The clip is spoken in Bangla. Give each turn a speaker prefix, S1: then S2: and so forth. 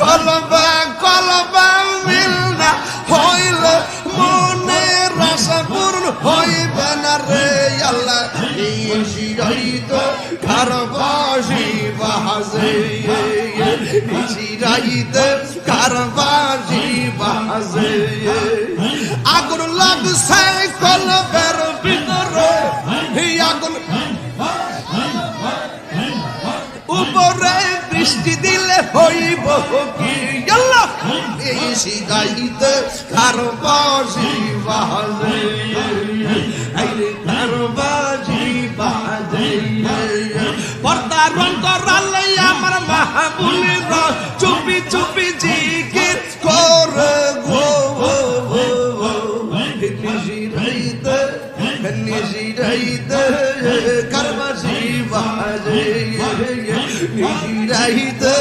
S1: কলবে কলবে মিল না হইলে মনের আশা পূর্ণ হইবে না রে আল্লাহ এই শিরাইতে কারবাসি বাজে শিরাইতে কারবাসি বাজে আগুন লাগছে কলবের ভিতরে আগুন উপরে বৃষ্টি দিলে হইব কি আল্লাহ এই শিরাইতে কারবাসি বাজে কারবাসি বাজে পর্দার অন্তরালে আমার মাহবুবেরা চুপি চুপি জিকির করে গো নিশিরাইতে নিশিরাইতে কারবাসি বাজে নিশিরাইতে